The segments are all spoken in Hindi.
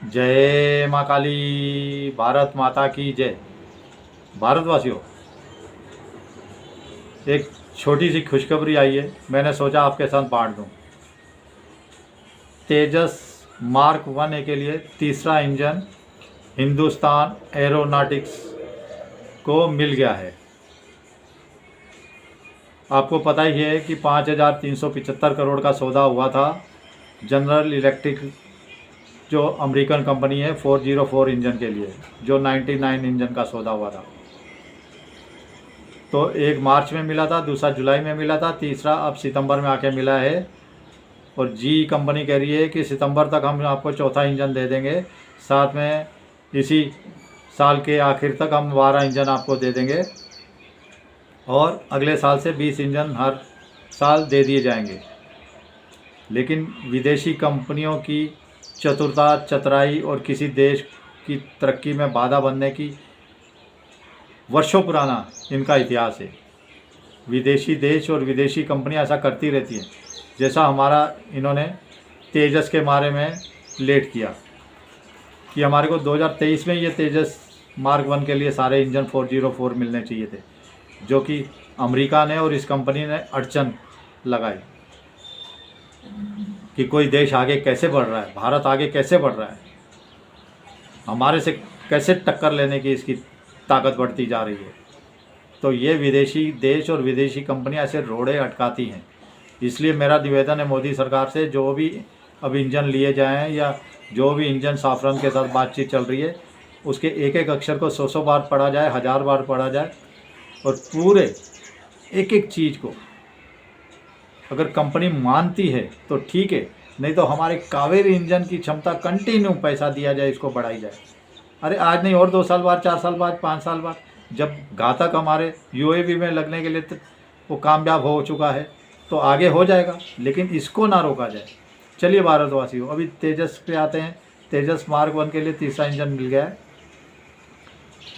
जय माँ काली। भारत माता की जय। भारतवासियों, एक छोटी सी खुशखबरी आई है, मैंने सोचा आपके साथ बांट दूं। तेजस मार्क 1A के लिए तीसरा इंजन हिंदुस्तान एरोनॉटिक्स को मिल गया है। आपको पता ही है कि 5,375 करोड़ का सौदा हुआ था जनरल इलेक्ट्रिक, जो अमेरिकन कंपनी है, 404 इंजन के लिए, जो 99 इंजन का सौदा हुआ था। तो एक मार्च में मिला था, दूसरा जुलाई में मिला था, तीसरा अब सितंबर में आके मिला है। और जी कंपनी कह रही है कि सितंबर तक हम आपको चौथा इंजन दे देंगे, साथ में इसी साल के आखिर तक हम 12 इंजन आपको दे देंगे, और अगले साल से 20 इंजन हर साल दे दिए जाएंगे। लेकिन विदेशी कंपनियों की चतुरता, चतुराई और किसी देश की तरक्की में बाधा बनने की वर्षों पुराना इनका इतिहास है। विदेशी देश और विदेशी कंपनियां ऐसा करती रहती हैं, जैसा हमारा इन्होंने तेजस के बारे में लेट किया कि हमारे को 2023 में ये तेजस मार्क 1 के लिए सारे इंजन 404 मिलने चाहिए थे, जो कि अमेरिका ने और इस कंपनी ने अड़चन लगाई कि कोई देश आगे कैसे बढ़ रहा है, भारत आगे कैसे बढ़ रहा है, हमारे से कैसे टक्कर लेने की इसकी ताकत बढ़ती जा रही है। तो ये विदेशी देश और विदेशी कंपनियां ऐसे रोड़े अटकाती हैं। इसलिए मेरा निवेदन है मोदी सरकार से, जो भी अब इंजन लिए जाएं या जो भी इंजन साफरन के साथ बातचीत चल रही है, उसके एक एक अक्षर को 100 बार पढ़ा जाए, 1000 बार पढ़ा जाए, और पूरे एक एक चीज़ को अगर कंपनी मानती है तो ठीक है, नहीं तो हमारे कावेरी इंजन की क्षमता कंटिन्यू पैसा दिया जाए, इसको बढ़ाई जाए। अरे आज नहीं, और 2 साल बाद, 4 साल बाद, 5 साल बाद, जब घातक हमारे यूएवी में लगने के लिए वो कामयाब हो चुका है तो आगे हो जाएगा, लेकिन इसको ना रोका जाए। चलिए भारतवासियों, अभी तेजस पे आते हैं। तेजस मार्क 1 के लिए तीसरा इंजन मिल गया है।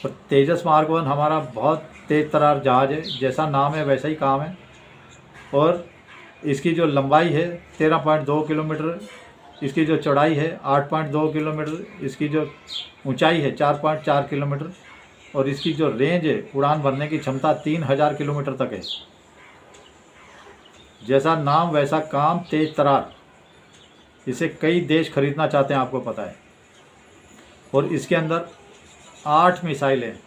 और तेजस मार्क 1 हमारा बहुत तेज़ तर्रार जहाज़ है, जैसा नाम है वैसा ही काम है। और इसकी जो लंबाई है 13.2 किलोमीटर, इसकी जो चौड़ाई है 8.2 किलोमीटर, इसकी जो ऊंचाई है 4.4 किलोमीटर, और इसकी जो रेंज है, उड़ान भरने की क्षमता 3000 किलोमीटर तक है। जैसा नाम वैसा काम, तेज तर्रार। इसे कई देश खरीदना चाहते हैं, आपको पता है। और इसके अंदर 8 मिसाइलें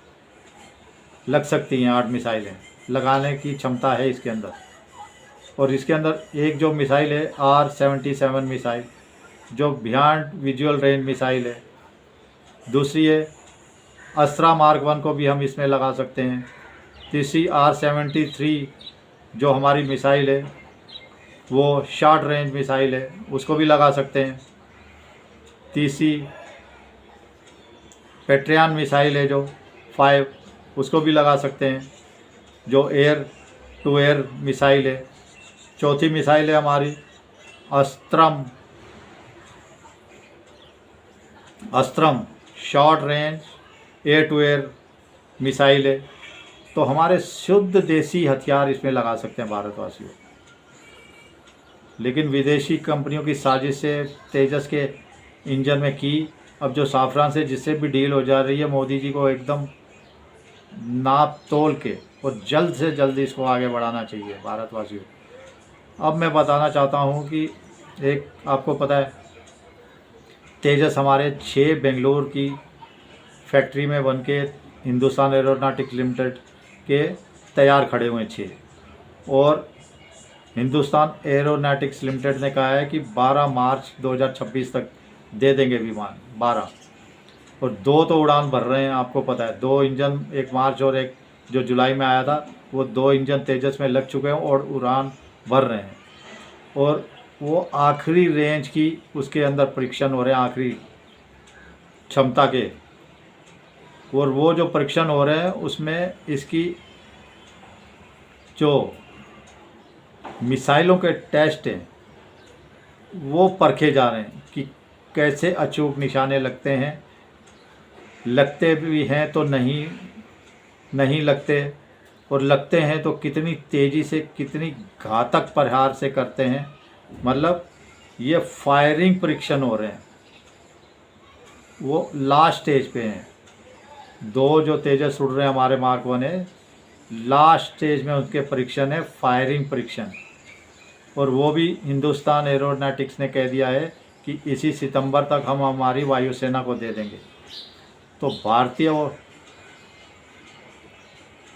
लग सकती हैं, 8 मिसाइलें लगाने की क्षमता है इसके अंदर। और इसके अंदर एक जो मिसाइल है R-77 मिसाइल, जो बियॉन्ड विजुअल रेंज मिसाइल है। दूसरी है अस्त्रा मार्क 1 को भी हम इसमें लगा सकते हैं। तीसरी R-73 जो हमारी मिसाइल है, वो शॉर्ट रेंज मिसाइल है, उसको भी लगा सकते हैं। तीसरी पेट्रियन मिसाइल है जो 5, उसको भी लगा सकते हैं, जो एयर टू एयर मिसाइल है। चौथी मिसाइल है हमारी Astram short range air to air missile है। तो हमारे शुद्ध देसी हथियार इसमें लगा सकते हैं भारतवासियों। लेकिन विदेशी कंपनियों की साजिश से तेजस के इंजन में की, अब जो साफरान से जिससे भी डील हो जा रही है, मोदी जी को एकदम नाप तोल के और जल्द से जल्द इसको आगे बढ़ाना चाहिए भारतवासियों। अब मैं बताना चाहता हूँ कि एक आपको पता है, तेजस हमारे 6 बेंगलोर की फैक्ट्री में बन के हिंदुस्तान एरोनॉटिक्स लिमिटेड के तैयार खड़े हुए 6, और हिंदुस्तान एरोनॉटिक्स लिमिटेड ने कहा है कि 12 मार्च 2026 तक दे देंगे विमान 12। और 2 तो उड़ान भर रहे हैं, आपको पता है। 2 इंजन, एक मार्च और एक जो जुलाई में आया था, वो 2 इंजन तेजस में लग चुके हैं और उड़ान भर रहे हैं। और वो आखिरी रेंज की उसके अंदर परीक्षण हो रहे हैं, आखिरी क्षमता के। और वो जो परीक्षण हो रहे हैं उसमें इसकी जो मिसाइलों के टेस्ट हैं वो परखे जा रहे हैं कि कैसे अचूक निशाने लगते हैं, लगते भी हैं तो नहीं लगते, और लगते हैं तो कितनी तेज़ी से, कितनी घातक प्रहार से करते हैं। मतलब ये फायरिंग परीक्षण हो रहे हैं। वो लास्ट स्टेज पे हैं। दो जो तेजस उड़ रहे हैं हमारे मार्क 1 है, लास्ट स्टेज में उनके परीक्षण है, फायरिंग परीक्षण। और वो भी हिंदुस्तान एरोनॉटिक्स ने कह दिया है कि इसी सितंबर तक हम हमारी वायुसेना को दे देंगे। तो भारतीय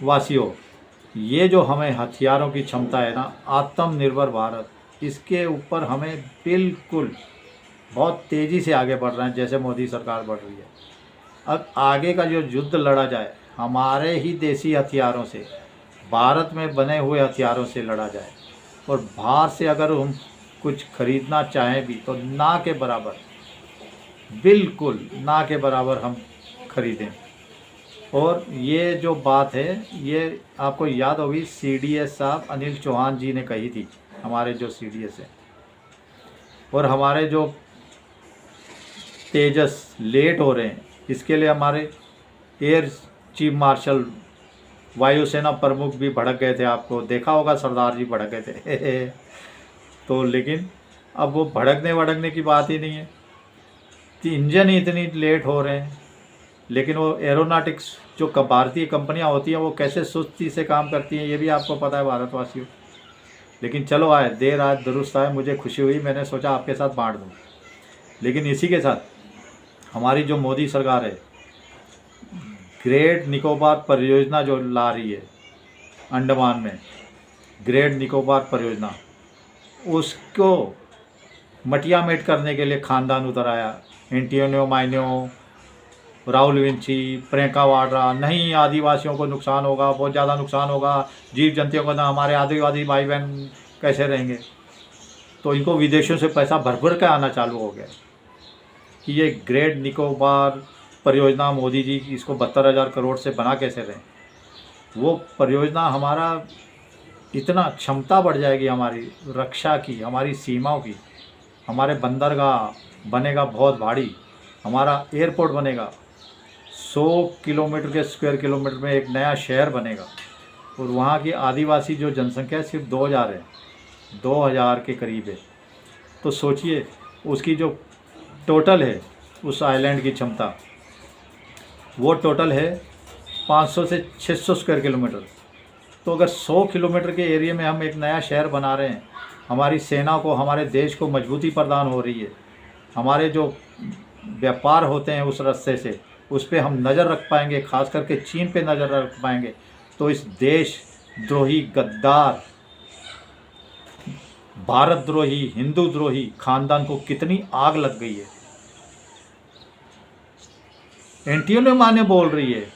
वासियों, ये जो हमें हथियारों की क्षमता है ना, आत्मनिर्भर भारत, इसके ऊपर हमें बिल्कुल बहुत तेज़ी से आगे बढ़ रहे हैं, जैसे मोदी सरकार बढ़ रही है। अब आगे का जो युद्ध लड़ा जाए हमारे ही देसी हथियारों से, भारत में बने हुए हथियारों से लड़ा जाए। और बाहर से अगर हम कुछ खरीदना चाहें भी तो ना के बराबर, बिल्कुल ना के बराबर हम खरीदें। और ये जो बात है ये आपको याद होगी, CDS साहब अनिल चौहान जी ने कही थी, हमारे जो CDS है। और हमारे जो तेजस लेट हो रहे हैं, इसके लिए हमारे एयर चीफ मार्शल, वायुसेना प्रमुख भी भड़क गए थे। आपको देखा होगा, सरदार जी भड़क गए थे तो लेकिन अब वो भड़कने की बात ही नहीं है कि इंजन ही इतनी लेट हो रहे हैं। लेकिन वो एरोनॉटिक्स जो भारतीय कंपनियां होती हैं वो कैसे सुस्ती से काम करती हैं, ये भी आपको पता है भारतवासियों। लेकिन चलो, आए देर आए दुरुस्त आए, मुझे खुशी हुई, मैंने सोचा आपके साथ बांट दूँ। लेकिन इसी के साथ हमारी जो मोदी सरकार है, ग्रेट निकोबार परियोजना जो ला रही है अंडमान में, ग्रेट निकोबार परियोजना, उसको मटियामेट करने के लिए खानदान उतर आया। एंटोनियो माइनो, राहुल विंची, प्रियंका वाड्रा, नहीं आदिवासियों को नुकसान होगा, बहुत ज़्यादा नुकसान होगा, जीव जंतुओं को ना, हमारे आदिवासी भाई बहन कैसे रहेंगे। तो इनको विदेशों से पैसा भर भर के आना चालू हो गया कि ये ग्रेट निकोबार परियोजना मोदी जी इसको 72,000 करोड़ से बना कैसे रहे। वो परियोजना हमारा इतना क्षमता बढ़ जाएगी हमारी रक्षा की, हमारी सीमाओं की, हमारे बंदरगाह बनेगा बहुत भारी, हमारा एयरपोर्ट बनेगा, 100 किलोमीटर के स्क्वायर किलोमीटर में एक नया शहर बनेगा। और वहाँ की आदिवासी जो जनसंख्या सिर्फ 2000 है, 2000 के करीब है। तो सोचिए उसकी जो टोटल है उस आइलैंड की क्षमता, वो टोटल है 500 से 600 स्क्वायर किलोमीटर। तो अगर 100 किलोमीटर के एरिया में हम एक नया शहर बना रहे हैं, हमारी सेना को, हमारे देश को मजबूती प्रदान हो रही है, हमारे जो व्यापार होते हैं उस रास्ते से, उस पर हम नज़र रख पाएंगे, खास करके चीन पे नज़र रख पाएंगे। तो इस देश द्रोही, गद्दार, भारत द्रोही, हिंदू द्रोही खानदान को कितनी आग लग गई है। एंटियोनियो माने बोल रही है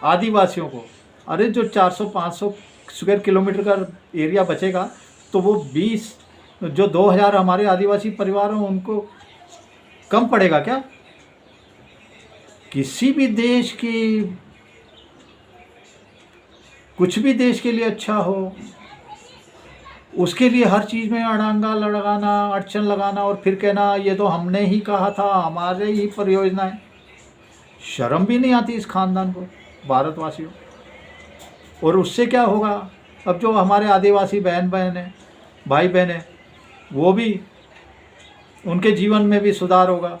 आदिवासियों को, अरे जो 400-500 स्क्वायर किलोमीटर का एरिया बचेगा तो वो 20 जो 2000 हमारे आदिवासी परिवार हैं उनको कम पड़ेगा क्या। किसी भी देश की, कुछ भी देश के लिए अच्छा हो, उसके लिए हर चीज़ में अड़ंगा लगाना, अड़चन लगाना और फिर कहना ये तो हमने ही कहा था, हमारे ही परियोजना है। शर्म भी नहीं आती इस खानदान को, भारतवासियों। और उससे क्या होगा, अब जो हमारे आदिवासी भाई बहन हैं, वो भी, उनके जीवन में भी सुधार होगा,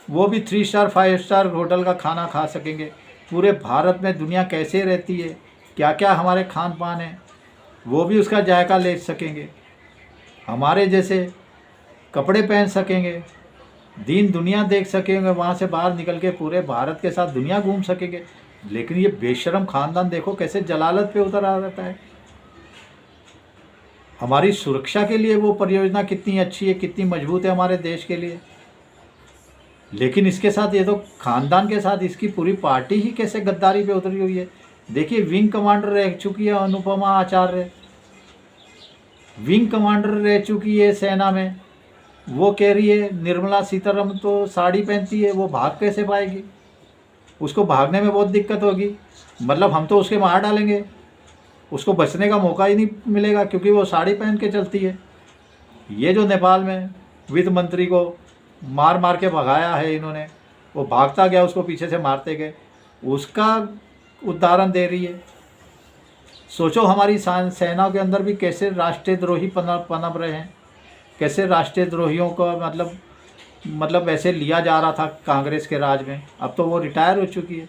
वो भी 3 स्टार 5 स्टार होटल का खाना खा सकेंगे। पूरे भारत में दुनिया कैसे रहती है, क्या क्या हमारे खान पान है, वो भी उसका जायका ले सकेंगे, हमारे जैसे कपड़े पहन सकेंगे, दीन दुनिया देख सकेंगे, वहाँ से बाहर निकल के पूरे भारत के साथ दुनिया घूम सकेंगे। लेकिन ये बेशरम खानदान देखो कैसे जलालत पे उतर आ जाता है। हमारी सुरक्षा के लिए वो परियोजना कितनी अच्छी है, कितनी मजबूत है हमारे देश के लिए। लेकिन इसके साथ ये तो खानदान के साथ इसकी पूरी पार्टी ही कैसे गद्दारी पे उतरी हुई है। देखिए, विंग कमांडर रह चुकी है अनुपमा आचार्य, विंग कमांडर रह चुकी है सेना में। वो कह रही है निर्मला सीतारमण तो साड़ी पहनती है, वो भाग कैसे पाएगी, उसको भागने में बहुत दिक्कत होगी। मतलब हम तो उसके मार डालेंगे, उसको बचने का मौका ही नहीं मिलेगा क्योंकि वो साड़ी पहन के चलती है। ये जो नेपाल में वित्त मंत्री को मार मार के भगाया है इन्होंने, वो भागता गया, उसको पीछे से मारते गए, उसका उदाहरण दे रही है। सोचो हमारी सेना के अंदर भी कैसे राष्ट्रीय द्रोही पनप रहे हैं, कैसे राष्ट्रीय द्रोहियों का मतलब मतलब ऐसे लिया जा रहा था कांग्रेस के राज में, अब तो वो रिटायर हो चुकी है।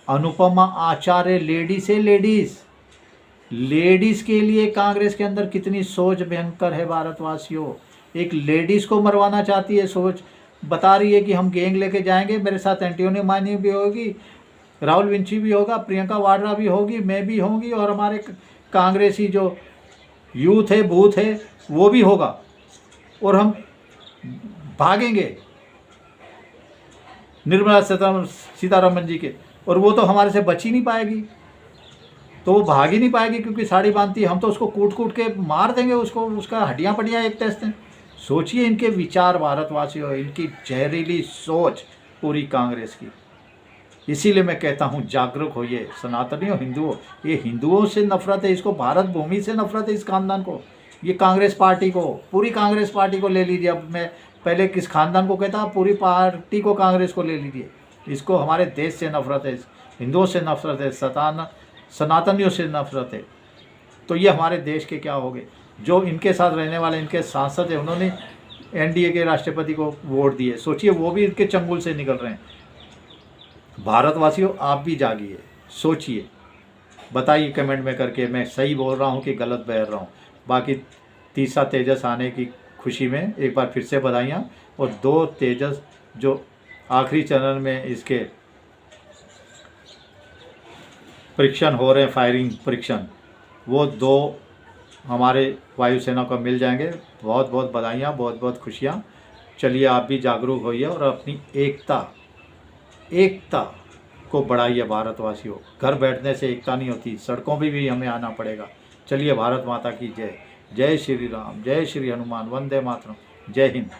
अनुपमा आचार्य लेडीज है, लेडीज़ के लिए कांग्रेस के अंदर कितनी सोच भयंकर है भारतवासियों। एक लेडीज़ को मरवाना चाहती है सोच, बता रही है कि हम गैंग लेके जाएंगे, मेरे साथ एंटोनियो मानी भी होगी, राहुल विंची भी होगा, प्रियंका वाड्रा भी होगी, मैं भी होंगी, और हमारे कांग्रेसी जो यूथ है, बूथ है, वो भी होगा, और हम भागेंगे निर्मला सीतारमन जी के, और वो तो हमारे से बच ही नहीं पाएगी, तो वो भाग ही नहीं पाएगी क्योंकि साड़ी बांधती है। हम तो उसको कूट कूट के मार देंगे, उसको, उसका हड्डियाँ पड्डियाँ एक टेस्ट हैं। सोचिए इनके विचार भारतवासियों, इनकी जहरीली सोच पूरी कांग्रेस की। इसीलिए मैं कहता हूँ जागरूक होइए सनातनियों, हिंदुओं। ये हिंदुओं से नफरत है, इसको भारत भूमि से नफरत है, इस खानदान को, ये कांग्रेस पार्टी को, पूरी कांग्रेस पार्टी को ले लीजिए। अब मैं पहले किस खानदान को कहता, पूरी पार्टी को, कांग्रेस को ले लीजिए। इसको हमारे देश से नफरत है, हिंदुओं से नफरत है, सनातनियों से नफरत है। तो ये हमारे देश के क्या हो गए, जो इनके साथ रहने वाले इनके सांसद हैं, उन्होंने एनडीए के राष्ट्रपति को वोट दिए। सोचिए वो भी इनके चंगुल से निकल रहे हैं। भारतवासियों आप भी जागिए, सोचिए, बताइए कमेंट में करके मैं सही बोल रहा हूँ कि गलत बहर रहा हूँ। बाकी तीसरा तेजस आने की खुशी में एक बार फिर से बधाइयाँ, और 2 तेजस जो आखिरी चरण में इसके परीक्षण हो रहे हैं, फायरिंग परीक्षण, वो 2 हमारे वायुसेना को मिल जाएंगे। बहुत बहुत बधाइयाँ, बहुत बहुत खुशियाँ। चलिए आप भी जागरूक होइए और अपनी एकता को बढ़ाइए भारतवासियों। घर बैठने से एकता नहीं होती, सड़कों पर भी हमें आना पड़ेगा। चलिए, भारत माता की जय। जय श्री राम, जय श्री हनुमान, वंदे मातरम, जय हिंद।